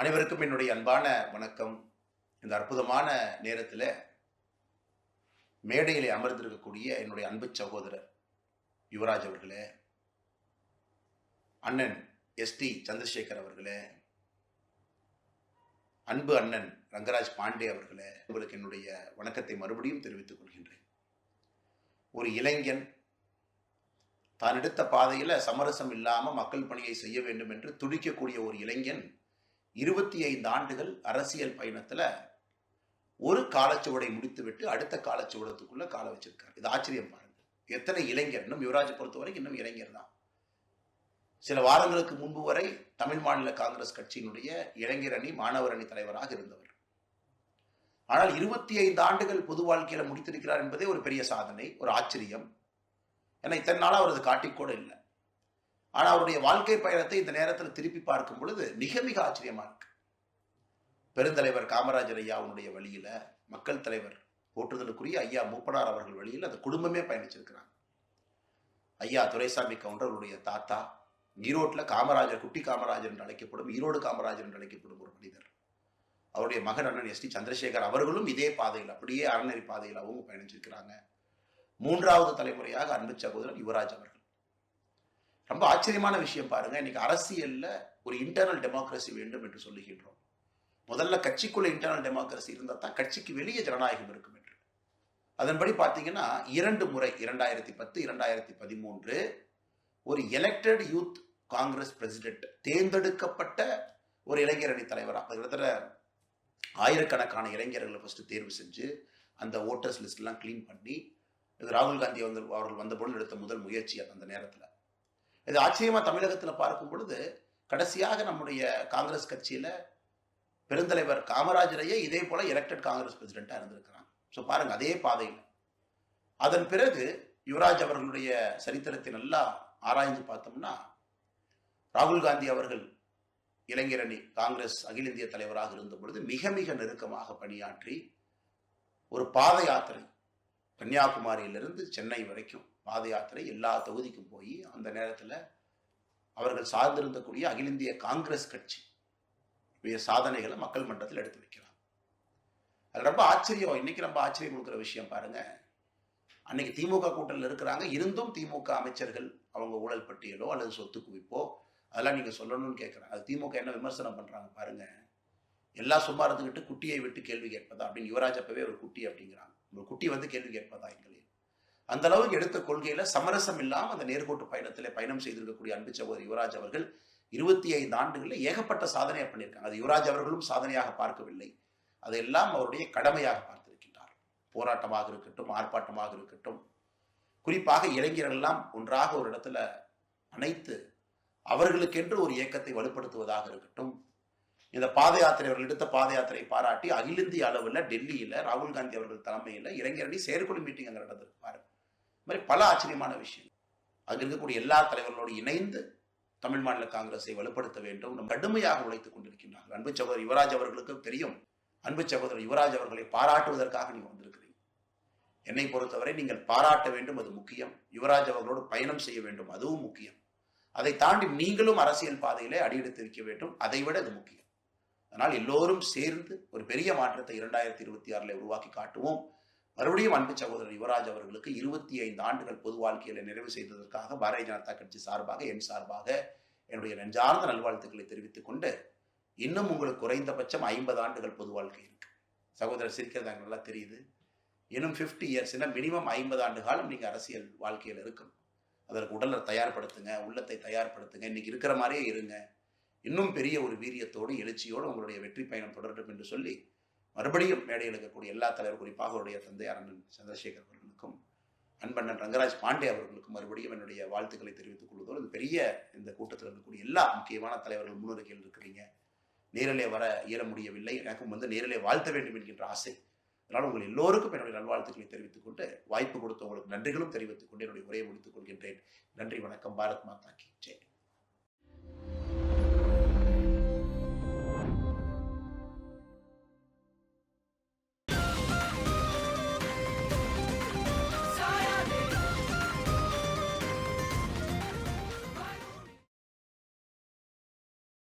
அனைவருக்கும் என்னுடைய அன்பான வணக்கம். இந்த அற்புதமான நேரத்தில் மேடையிலே அமர்ந்திருக்கக்கூடிய என்னுடைய அன்பு சகோதரர் யுவராஜ் அவர்களே, அண்ணன் எஸ்டி சந்திரசேகர் அவர்களே, அன்பு அண்ணன் ரங்கராஜ் பாண்டே அவர்களே, உங்களுக்கு என்னுடைய வணக்கத்தை மறுபடியும் தெரிவித்துக் கொள்கின்றேன். ஒரு இளைஞன் தான் எடுத்த பாதையில் சமரசம் இல்லாமல் மக்கள் பணியை செய்ய வேண்டும் என்று துடிக்கக்கூடிய ஒரு இளைஞன் 25 ஆண்டுகள் அரசியல் பயணத்தில் ஒரு காலச்சுவடை முடித்துவிட்டு அடுத்த காலச்சுவடத்துக்குள்ள கால வச்சிருக்காரு. இது ஆச்சரியம் பாருங்க. எத்தனை இளைஞர், இன்னும் யுவராஜை பொறுத்தவரைக்கும் இன்னும் இளைஞர் தான். சில வாரங்களுக்கு முன்பு வரை தமிழ் மாநில காங்கிரஸ் கட்சியினுடைய இளைஞர் அணி மாணவர் அணி தலைவராக இருந்தவர். ஆனால் 25 ஆண்டுகள் பொது வாழ்க்கையில முடித்திருக்கிறார் என்பதே ஒரு பெரிய சாதனை, ஒரு ஆச்சரியம். ஏன்னா இத்தனை நாளாக அவர் அது காட்டிக்கூட இல்லை. ஆனால் அவருடைய வாழ்க்கை பயணத்தை இந்த நேரத்தில் திருப்பி பார்க்கும் பொழுது மிக மிக ஆச்சரியமா இருக்கு. பெருந்தலைவர் காமராஜர் ஐயாவுடைய வழியில, மக்கள் தலைவர் போற்றுதலுக்குரிய ஐயா மூப்பனார் அவர்கள் வழியில் அந்த குடும்பமே பயணிச்சிருக்கிறாங்க. ஐயா துரைசாமி கவுண்டருடைய தாத்தா ஈரோட்டில் காமராஜர், குட்டி காமராஜர் என்று அழைக்கப்படும், ஈரோடு காமராஜர் என்று அழைக்கப்படும் ஒரு மனிதர். அவருடைய மகன் அண்ணன் எஸ்டி சந்திரசேகர் அவர்களும் இதே பாதையில், அப்படியே அறநெறி பாதையில் அவங்க பயணிச்சிருக்கிறாங்க. 3வது தலைமுறையாக அன்பு சகோதரர் யுவராஜ் அவர்கள். ரொம்ப ஆச்சரியமான விஷயம் பாருங்க. இன்னைக்கு அரசியல்ல ஒரு இன்டர்னல் டெமோக்ரஸி வேண்டும் என்று சொல்லுகின்றோம். முதல்ல கட்சிக்குள்ள இன்டர்னல் டெமோக்ரஸி இருந்தால் தான் கட்சிக்கு வெளியே ஜனநாயகம் இருக்கும் என்று. அதன்படி பார்த்தீங்கன்னா 2 முறை 2010, 2013 ஒரு எலெக்டட் யூத் காங்கிரஸ் பிரசிடென்ட், தேர்ந்தெடுக்கப்பட்ட ஒரு இளைஞர் அணி தலைவராக கிட்டத்தட்ட ஆயிரக்கணக்கான இளைஞர்களை ஃபர்ஸ்ட் தேர்வு செஞ்சு அந்த ஓட்டர்ஸ் லிஸ்ட் எல்லாம் கிளீன் பண்ணி, இது ராகுல் காந்தி அவர்கள் வந்தபோது எடுத்த முதல் முயற்சி அந்த நேரத்தில். இது ஆச்சரியமா தமிழகத்தில் பார்க்கும் பொழுது கடைசியாக நம்முடைய காங்கிரஸ் கட்சியில பெருந்தலைவர் காமராஜரையே இதே போல எலெக்டட் காங்கிரஸ் பிரசிடென்டா இருந்திருக்கிறாங்க. ஸோ பாருங்க, அதே பாதையில். அதன் பிறகு யுவராஜ் அவர்களுடைய சரித்திரத்தை நல்லா ஆராய்ந்து பார்த்தோம்னா, ராகுல் காந்தி அவர்கள் இளைஞர் அணி காங்கிரஸ் அகில இந்திய தலைவராக இருந்த பொழுது மிக மிக நெருக்கமாக பணியாற்றி ஒரு பாத யாத்திரை கன்னியாகுமரியிலிருந்து சென்னை வரைக்கும் பாத யாத்திரை எல்லா தொகுதிக்கும் போய் அந்த நேரத்தில் அவர்கள் சார்ந்திருந்தக்கூடிய அகில இந்திய காங்கிரஸ் கட்சி சாதனைகளை மக்கள் மன்றத்தில் எடுத்து வைக்கிறாங்க. அது ரொம்ப ஆச்சரியம். இன்னைக்கு ரொம்ப ஆச்சரியம் கொடுக்குற விஷயம் பாருங்க. அன்னைக்கு திமுக கூட்டணியில் இருக்கிறாங்க, இருந்தும் திமுக அமைச்சர்கள் அவங்க ஊழல் பட்டியலோ அல்லது சொத்து குவிப்போ அதெல்லாம் நீங்க சொல்லணும்னு கேட்குறாங்க. அது திமுக என்ன விமர்சனம் பண்றாங்க பாருங்க. எல்லாம் சும்மா இருந்துக்கிட்டு குட்டியை விட்டு கேள்வி கேட்பதா அப்படின்னு யுவராஜ் அப்பவே ஒரு குட்டி அப்படிங்கிறாங்க. ஒரு குட்டி வந்து கேள்வி கேட்பதா எங்களே. அந்த அளவுக்கு எடுத்த கொள்கையில சமரசம் இல்லாமல் அந்த நேர்கோட்டு பயணத்தில் பயணம் செய்திருக்கக்கூடிய அன்பு சகோதரி யுவராஜ் அவர்கள் 25 ஆண்டுகளில் ஏகப்பட்ட சாதனையை பண்ணியிருக்காங்க. அது யுவராஜ் அவர்களும் சாதனையாக பார்க்கவில்லை, அதையெல்லாம் அவருடைய கடமையாக பார்த்திருக்கின்றார். போராட்டமாக இருக்கட்டும், ஆர்ப்பாட்டமாக இருக்கட்டும், குறிப்பாக இளைஞர்கள் எல்லாம் ஒன்றாக ஒரு இடத்துல அனைத்து அவர்களுக்கென்று ஒரு இயக்கத்தை வலுப்படுத்துவதாக இருக்கட்டும். இந்த பாத யாத்திரை, அவர்கள் எடுத்த பாத யாத்திரை பாராட்டி அகில இந்திய அளவில் டெல்லியில் ராகுல் காந்தி அவர்கள் தலைமையில் இளைஞர் அணி செயற்குழு மீட்டிங் அங்கே நடந்திருப்பாரு. இந்த மாதிரி பல ஆச்சரியமான விஷயம். அங்கே இருக்கக்கூடிய எல்லா தலைவர்களோடு இணைந்து தமிழ் மாநில காங்கிரஸை வலுப்படுத்த வேண்டும் கடுமையாக உழைத்துக் கொண்டிருக்கின்றார்கள். அன்பு சகோதரர் யுவராஜ் அவர்களுக்கு தெரியும், அன்பு சகோதரர் யுவராஜ் அவர்களை பாராட்டுவதற்காக நீங்க வந்திருக்கிறீங்க. என்னை பொறுத்தவரை நீங்கள் பாராட்ட வேண்டும், அது முக்கியம். யுவராஜ் அவர்களோடு பயணம் செய்ய வேண்டும், அதுவும் முக்கியம். அதை தாண்டி நீங்களும் அரசியல் பாதையிலே அடியெடுத்து வைக்க வேண்டும், அதை விட அது முக்கியம். அதனால் எல்லோரும் சேர்ந்து ஒரு பெரிய மாற்றத்தை 2026 உருவாக்கி காட்டுவோம். மறுபடியும் அன்பு சகோதரர் யுவராஜ் அவர்களுக்கு 25 ஆண்டுகள் பொது வாழ்க்கையில நிறைவு செய்ததற்காக பாரதிய ஜனதா கட்சி சார்பாக, என் சார்பாக என்னுடைய நெஞ்சார்ந்த நல்வாழ்த்துக்களை தெரிவித்துக் கொண்டு, இன்னும் உங்களுக்கு குறைந்தபட்சம் 50 ஆண்டுகள் பொது வாழ்க்கை இருக்கு. சகோதரர் சிரிக்கிறது நல்லா தெரியுது. இன்னும் 50 இயர்ஸ், மினிமம் 50 ஆண்டு காலம் நீங்க அரசியல் வாழ்க்கையில் இருக்கணும். அதற்கு உடலை தயார்படுத்துங்க, உள்ளத்தை தயார்படுத்துங்க. இன்னைக்கு இருக்கிற மாதிரியே இருங்க. இன்னும் பெரிய ஒரு வீரியத்தோடு எழுச்சியோடு உங்களுடைய வெற்றி பயணம் தொடரட்டும் என்று சொல்லி, மறுபடியும் மேடையில் இருக்கக்கூடிய எல்லா தலைவர், குறிப்பாக அவருடைய தந்தையார் அண்ணன் சந்திரசேகர் அவர்களுக்கும், அன்பண்ணன் ரங்கராஜ் பாண்டே அவர்களுக்கும் மறுபடியும் என்னுடைய வாழ்த்துக்களை தெரிவித்துக் கொள்வதோடு, இந்த பெரிய இந்த கூட்டத்தில் இருக்கக்கூடிய எல்லா முக்கியமான தலைவர்கள் முன்னுரையில் இருக்கிறீங்க. நேரிலே வர இயல முடியவில்லை, எனக்கும் நேரிலே வாழ்த்த வேண்டும் என்கின்ற ஆசை. அதனால் உங்கள் எல்லோருக்கும் என்னுடைய நல்வாழ்த்துக்களை தெரிவித்துக் கொண்டு, வாய்ப்பு கொடுத்த உங்களுக்கு நன்றிகளும் தெரிவித்துக் கொண்டு என்னுடைய உரையை முடித்துக் கொள்கின்றேன். நன்றி, வணக்கம். பாரத் மாதா கி ஜெய்.